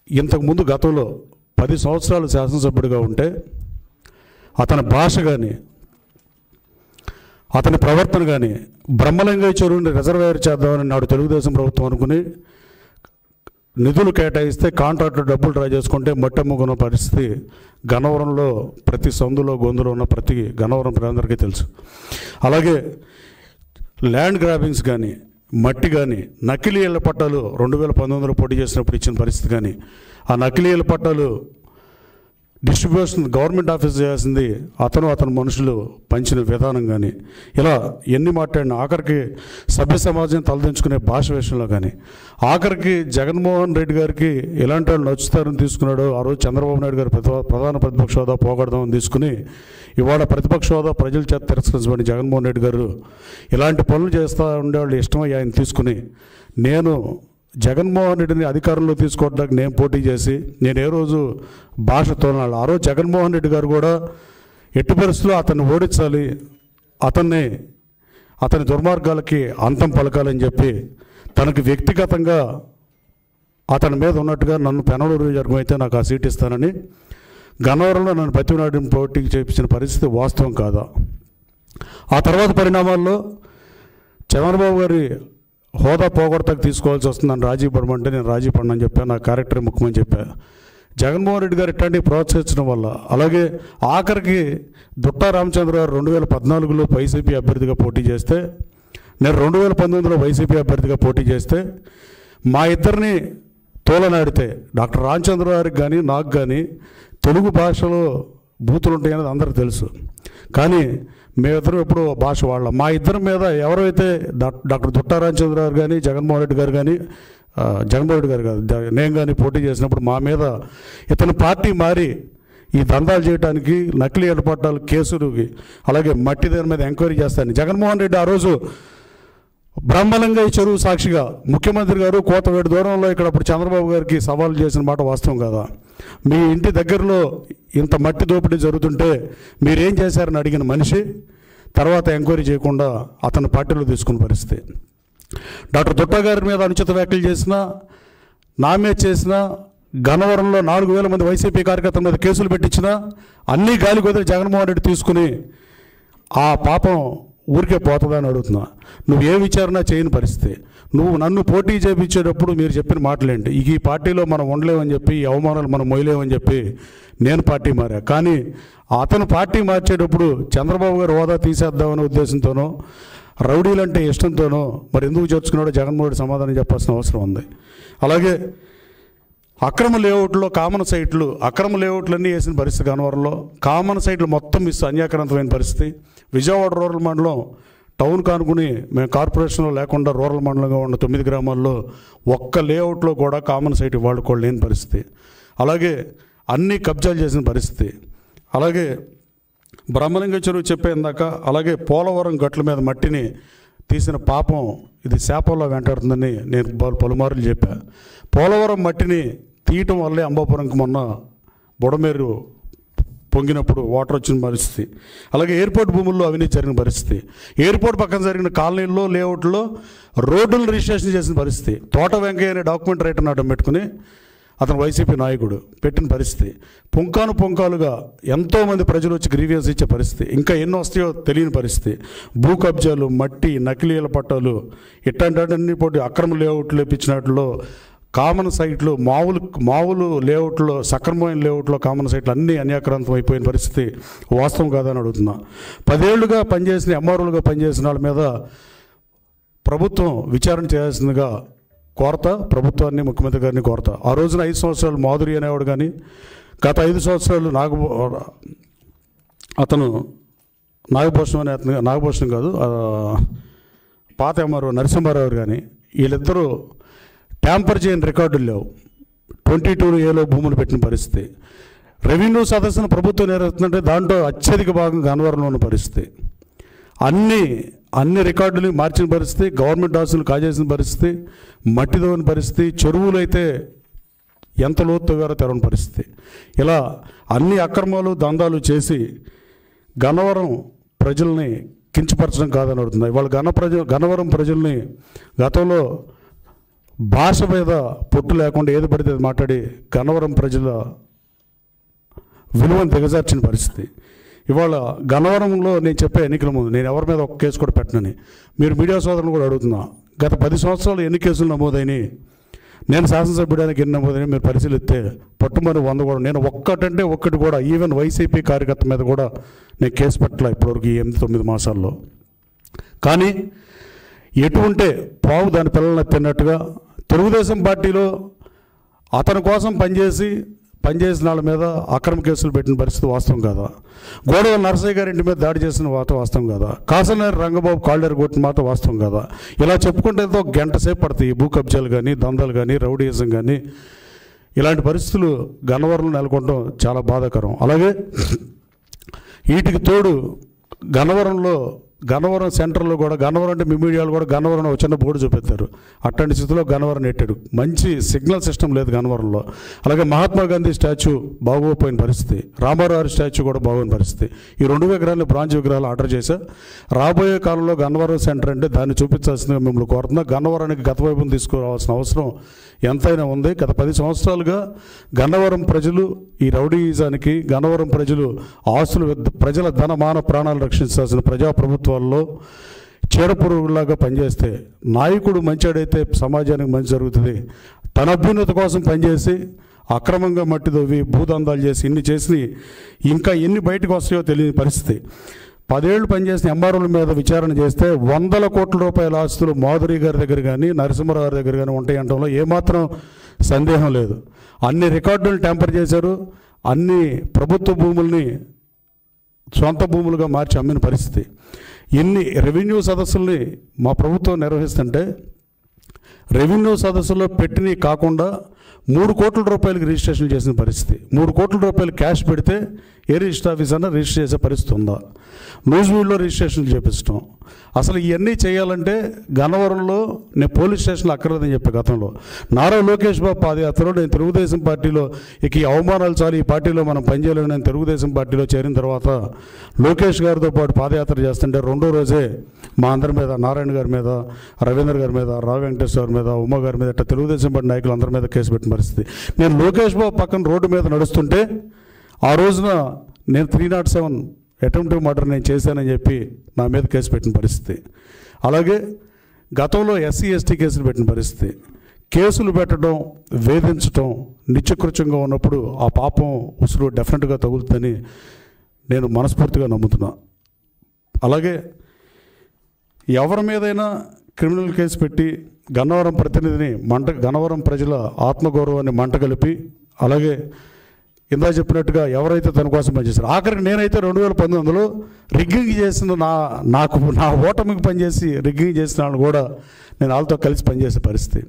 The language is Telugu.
ఇంతకుముందు గతంలో 10 సంవత్సరాలు శాసనసభ్యుడిగా ఉంటే అతని భాష కానీ అతని ప్రవర్తన కానీ బ్రహ్మలింగయ్య చెరువుని రిజర్వాయర్ చేద్దామని నాడు తెలుగుదేశం ప్రభుత్వం అనుకుని నిధులు కేటాయిస్తే కాంట్రాక్టర్ డబ్బులు డ్రా చేసుకుంటే మట్టమ్ముకున్న పరిస్థితి గన్నవరంలో ప్రతి సందులో గొంతులో ఉన్న ప్రతి గన్నవరం ప్రజలందరికీ తెలుసు. అలాగే ల్యాండ్ గ్రాబింగ్స్ కానీ మట్టి కానీ నకిలీ ఇళ్ల పట్టాలు 2019లో పోటీ చేసినప్పుడు ఇచ్చిన పరిస్థితి కానీ ఆ నకిలీ ఇళ్ల పట్టాలు డిస్ట్రిబ్యూషన్ గవర్నమెంట్ ఆఫీస్ చేయాల్సింది అతని మనుషులు పంచిన విధానం కానీ ఇలా ఎన్ని మాట్లాడినా ఆఖరికి సభ్య సమాజం తలదించుకునే భాష విషయంలో కానీ ఆఖరికి జగన్మోహన్ రెడ్డి గారికి ఎలాంటి వాళ్ళు నచ్చుతారని తీసుకున్నాడో ఆ రోజు చంద్రబాబు నాయుడు గారు ప్రధాన ప్రతిపక్ష హోదా పోగొడదామని తీసుకుని ఇవాళ ప్రతిపక్ష హోదా ప్రజల చేత తిరస్కరించబడి జగన్మోహన్ రెడ్డి గారు ఇలాంటి పనులు చేస్తూ ఉండేవాళ్ళు ఇష్టమై ఆయన తీసుకుని నేను జగన్మోహన్ రెడ్డిని అధికారంలో తీసుకోవడానికి నేను పోటీ చేసి నేను ఏ రోజు భాష తోనాలి ఆ రోజు జగన్మోహన్ రెడ్డి గారు కూడా ఎట్టి పరిస్థితుల్లో అతన్ని ఓడించాలి అతని దుర్మార్గాలకి అంతం పలకాలని చెప్పి తనకి వ్యక్తిగతంగా అతని మీద ఉన్నట్టుగా నన్ను పెనలూరు నియోజకవర్గం అయితే నాకు ఆ సీట్ ఇస్తానని గన్నవరంలో నన్ను బతిమలాడిని పోటీకి చేయించిన పరిస్థితి వాస్తవం కాదా? ఆ తర్వాత పరిణామాల్లో చంద్రబాబు గారి హోదా పోగొడతాకు తీసుకోవాల్సి వస్తుందని రాజీ పడమంటే నేను రాజీ పడనని చెప్పాను. నా క్యారెక్టర్ ముఖ్యమని చెప్పా. జగన్మోహన్ రెడ్డి గారు ఇట్లాంటివి ప్రోత్సహించడం వల్ల అలాగే ఆఖరికి దుట్టా రామచంద్ర గారు 2014లో వైసీపీ అభ్యర్థిగా పోటీ చేస్తే నేను 2019లో వైసీపీ అభ్యర్థిగా పోటీ చేస్తే మా ఇద్దరిని తోలనాడితే డాక్టర్ రామచంద్ర గారికి కానీ నాకు కానీ తెలుగు భాషలో బూతులు ఉంటాయనేది అందరికీ తెలుసు. కానీ మేమిద్దరం ఎప్పుడు భాష వాళ్ళం. మా ఇద్దరి మీద ఎవరైతే డాక్టర్ దుట్టా రామచంద్ర గారు కానీ జగన్మోహన్ రెడ్డి గారు కానీ జగన్మోహన్ రెడ్డి గారు కాదు నేను కానీ పోటీ చేసినప్పుడు మా మీద ఇతను పార్టీ మారి ఈ దందాలు చేయడానికి నకిలీ ఏర్పాటాలు కేసులుకి అలాగే మట్టి దాని మీద ఎంక్వైరీ చేస్తాను జగన్మోహన్ రెడ్డి ఆ రోజు బ్రహ్మలింగయ్య చెరువు సాక్షిగా ముఖ్యమంత్రి గారు కోతవేడు దూరంలో ఇక్కడ అప్పుడు చంద్రబాబు గారికి సవాలు చేసిన మాట వాస్తవం కదా? మీ ఇంటి దగ్గరలో ఇంత మట్టి దోపిడీ జరుగుతుంటే మీరేం చేశారని అడిగిన మనిషి తర్వాత ఎంక్వైరీ చేయకుండా అతను పార్టీలో తీసుకున్న పరిస్థితి. డాక్టర్ దుట్టా గారి మీద అనుచిత వ్యాఖ్యలు చేసినా నా మీద చేసినా గన్నవరంలో 4,000 మంది వైసీపీ కార్యకర్తల మీద కేసులు పెట్టించినా అన్నీ గాలి కుదిరి జగన్మోహన్ రెడ్డి తీసుకుని ఆ పాపం ఊరికే పోతుందని అడుగుతున్నా. నువ్వు ఏ విచారణ చేయని పరిస్థితి. నువ్వు నన్ను పోటీ చేయించేటప్పుడు మీరు చెప్పిన మాటలేంటి ఈ పార్టీలో మనం ఉండలేమని చెప్పి ఈ అవమానాలు మనం మొయ్యలేమని చెప్పి నేను పార్టీ మారా. కానీ అతను పార్టీ మార్చేటప్పుడు చంద్రబాబు గారు హోదా తీసేద్దామనే ఉద్దేశంతోనో రౌడీలంటే ఇష్టంతోనో మరి ఎందుకు చేర్చుకున్నాడో జగన్మోహన్ రెడ్డి సమాధానం చెప్పాల్సిన అవసరం ఉంది. అలాగే అక్రమ లేఅవుట్లో కామన్ సైట్లు అన్నీ వేసిన పరిస్థితి గన్నవరంలో కామన్ సైట్లు మొత్తం మిస్ అన్యాక్రాంతమైన పరిస్థితి. విజయవాడ రూరల్ మండలం టౌన్ కానుకుని మేము కార్పొరేషన్లో లేకుండా రూరల్ మండలంగా ఉన్న 9 గ్రామాల్లో ఒక్క లేఅవుట్లో కూడా కామన్ సైట్ వాడుకోలేని లేని పరిస్థితి. అలాగే అన్నీ కబ్జాలు చేసిన పరిస్థితి. అలాగే బ్రహ్మలింగ చెరువు చెప్పేందాక అలాగే పోలవరం గట్ల మీద మట్టిని తీసిన పాపం ఇది శాపంలో వెంటాడుతుందని నేను పలుమార్లు చెప్పా. పోలవరం మట్టిని తీయటం వల్లే అంబాపురంకి మొన్న బుడమేరు పొంగినప్పుడు వాటర్ వచ్చిన పరిస్థితి. అలాగే ఎయిర్పోర్ట్ భూముల్లో అవినీతి జరిగిన పరిస్థితి. ఎయిర్పోర్ట్ పక్కన జరిగిన కాలనీల్లో లేఅవుట్లో రోడ్డులు రిజిస్ట్రేషన్ చేసిన పరిస్థితి. తోట వెంకయ్య అనే డాక్యుమెంట్ రైటర్ అడ్డం పెట్టుకుని అతను వైసీపీ నాయకుడు పెట్టిన పరిస్థితి. పుంకాలుగా ఎంతోమంది ప్రజలు వచ్చి గ్రీవియన్స్ ఇచ్చే పరిస్థితి. ఇంకా ఎన్నో వస్తాయో తెలియని పరిస్థితి. భూ కబ్జాలు మట్టి నకిలీల పట్టాలు ఇట్లాంటి పోటీ అక్రమ లేఅవుట్లు ఇప్పించినట్లో కామన్ సైట్లు మామూలు లేఅవుట్లో సక్రమమైన లేఅవుట్లో కామన్ సైట్లు అన్నీ అన్యాక్రాంతం అయిపోయిన పరిస్థితి వాస్తవం కాదని అడుగుతున్నా. 10 ఏళ్లుగా పనిచేసిన ఎంఆర్ఓలుగా పనిచేసిన వాళ్ళ మీద ప్రభుత్వం విచారణ చేయాల్సిందిగా కోరతా. ప్రభుత్వాన్ని ముఖ్యమంత్రి గారిని కోరతా. ఆ రోజున 5 సంవత్సరాలు మాధురి అనేవాడు కానీ గత 5 సంవత్సరాలు అతను నాగభూషణం కాదు పాత ఎంఆర్ఓ నరసింహారావు కానీ వీళ్ళిద్దరూ ట్యాంపర్ చేయని రికార్డులు లేవు. 22A భూములు పెట్టిన పరిస్థితి. రెవెన్యూ సదస్సును ప్రభుత్వం నిర్వహిస్తుందంటే దాంట్లో అత్యధిక భాగం గన్నవరంలో ఉన్న పరిస్థితి. అన్ని రికార్డులు మార్చిన పరిస్థితి. గవర్నమెంట్ ఆస్తులు కాజేసిన పరిస్థితి. మట్టి తవ్విన పరిస్థితి. చెరువులు అయితే ఎంత లోతు తవ్వారో తెరవని పరిస్థితి. ఇలా అన్ని అక్రమాలు దందాలు చేసి గన్నవరం ప్రజల్ని కించపరచడం కాదని అడుగుతుంది. ఇవాళ గన్నవరం ప్రజల్ని గతంలో భాష మీద పొట్టు లేకుండా ఏది పడితే అది మాట్లాడి గన్నవరం ప్రజల విలువను దిగజార్చిన పరిస్థితి. ఇవాళ గన్నవరంలో నేను చెప్పే ఎన్నికల ముందు నేను ఎవరి మీద ఒక కేసు కూడా పెట్టనని మీరు మీడియా సోదరులను కూడా అడుగుతున్నా. గత 10 సంవత్సరాలు ఎన్ని కేసులు నమోదైనాయి, నేను శాసనసభ్యుడానికి ఎన్ని నమోదైనా మీరు పరిశీలిస్తే పట్టుమని 100 కూడా, నేను ఒక్కటంటే ఒక్కటి కూడా ఈవెన్ వైసీపీ కార్యకర్త మీద కూడా నేను కేసు పెట్టలే ఇప్పటివరకు ఈ 8-9 మాసాల్లో. కానీ ఎటువంటి పావు దాని పిల్లల్ని తిన్నట్టుగా తెలుగుదేశం పార్టీలో అతని కోసం పనిచేసిన వాళ్ళ మీద అక్రమ కేసులు పెట్టిన పరిస్థితి వాస్తవం కాదా? గోడవ నరసయ్య గారి ఇంటి మీద దాడి చేసిన వాస్తవం కాదా? కాసనేరు రంగబాబు కాళ్ళేరు కొట్టిన మాట వాస్తవం కాదా? ఇలా చెప్పుకుంటే ఒక గంట సేపు పడతాయి. భూ కబ్జాలు కానీ, దందాలు కానీ, రౌడీయిజం కానీ, ఇలాంటి పరిస్థితులు గన్నవరంలో నెలకొనడం చాలా బాధాకరం. అలాగే వీటికి తోడు గన్నవరం సెంటర్లో కూడా, గన్నవరం అంటే మీ మీడియాలో కూడా గన్నవరం ఒక చిన్న బోర్డు చూపెడతారు. అట్లాంటి స్థితిలో గన్నవరం నెట్టాడు. మంచి సిగ్నల్ సిస్టమ్ లేదు గన్నవరంలో. అలాగే మహాత్మా గాంధీ స్టాచ్యూ బాగోపోయిన పరిస్థితి, రామారావు స్టాచ్యూ కూడా బాగోని పరిస్థితి. ఈ 2 విగ్రహాలను బ్రాంజ్ విగ్రహాలు ఆర్డర్ చేశా. రాబోయే కాలంలో గన్నవరం సెంటర్ అంటే దాన్ని చూపించాల్సిందిగా మిమ్మల్ని కోరుతున్నా. గన్నవరానికి గత వైపును తీసుకురావాల్సిన అవసరం ఎంతైనా ఉంది. గత 10 సంవత్సరాలుగా గన్నవరం ప్రజలు ఈ రౌడీయిజానికి, గన్నవరం ప్రజలు ఆస్తులు, ప్రజల ధనమాన ప్రాణాలు రక్షించాల్సిన ప్రజాప్రభుత్వాల్లో చీడపురుగులాగా పనిచేస్తే, నాయకుడు మంచాడైతే సమాజానికి మంచి జరుగుతుంది. తన అభ్యున్నతి కోసం పనిచేసి అక్రమంగా మట్టి దవ్వి భూదందాలు చేసి ఇన్ని చేసి ఇంకా ఎన్ని బయటకు వస్తాయో తెలియని పరిస్థితి. 10 ఏళ్ళు పనిచేసిన ఎంఆర్ఓల మీద విచారణ చేస్తే 100 కోట్ల రూపాయల ఆస్తులు మాధురి గారి దగ్గర కానీ, నరసింహరావు గారి దగ్గర కానీ ఉంటాయి అనడంలో ఏమాత్రం సందేహం లేదు. అన్ని రికార్డులు ట్యాంపర్ చేశారు. అన్ని ప్రభుత్వ భూముల్ని సొంత భూములుగా మార్చి అమ్మిన పరిస్థితి. ఎన్ని రెవెన్యూ సదస్సుల్ని మా ప్రభుత్వం నిర్వహిస్తుంటే రెవెన్యూ సదస్సులో పెట్టినవి కాకుండా 3 కోట్ల రూపాయలకి రిజిస్ట్రేషన్ చేసిన పరిస్థితి. 3 కోట్ల రూపాయలు క్యాష్ పెడితే ఏ రిజిస్టర్ ఆఫీస్ అన్నా రిజిస్టర్ చేసే పరిస్థితి ఉందా? నూజివీడులో రిజిస్ట్రేషన్ చేపిస్తాం. అసలు ఇవన్నీ చేయాలంటే గన్నవరంలో నేను పోలీస్ స్టేషన్లో అక్కర్లేదని చెప్పే గతంలో నారా లోకేష్ బాబు పాదయాత్రలో నేను తెలుగుదేశం పార్టీలో ఇక ఈ అవమానాలు చాలు, ఈ పార్టీలో మనం పనిచేయలేము, నేను తెలుగుదేశం పార్టీలో చేరిన తర్వాత లోకేష్ గారితో పాటు పాదయాత్ర చేస్తుంటే 2వ రోజే మా అందరి మీద, నారాయణ గారి మీద, రవీంద్ర గారి మీద, రావు వెంకటేశ్వర గారి మీద, ఉమా గారి మీద, ఇట్లా తెలుగుదేశం పార్టీ నాయకులు అందరి మీద కేసు పెట్టిన పరిస్థితి. నేను లోకేష్ బాబు పక్కన రోడ్డు మీద నడుస్తుంటే ఆ రోజున నేను 307 అటెంప్టివ్ మర్డర్ నేను చేశానని చెప్పి నా మీద కేసు పెట్టిన పరిస్థితి. అలాగే గతంలో SC ST కేసులు పెట్టిన పరిస్థితి. కేసులు పెట్టడం, వేధించడం నిత్యకృత్యంగా ఉన్నప్పుడు ఆ పాపం ఉసురు డెఫినెట్గా తగులుతుందని నేను మనస్ఫూర్తిగా నమ్ముతున్నా. అలాగే ఎవరి మీదైనా క్రిమినల్ కేసు పెట్టి గన్నవరం ప్రతినిధిని గన్నవరం ప్రజల ఆత్మగౌరవాన్ని మంటగలిపి, అలాగే ఇందా చెప్పినట్టుగా ఎవరైతే తన కోసం పనిచేశారో, ఆఖరికి నేనైతే 2019లో రిగ్గింగ్ చేసిన నా ఓటమికి పనిచేసి రిగ్గింగ్ చేసిన వాళ్ళు కూడా నేను వాళ్ళతో కలిసి పనిచేసే పరిస్థితి.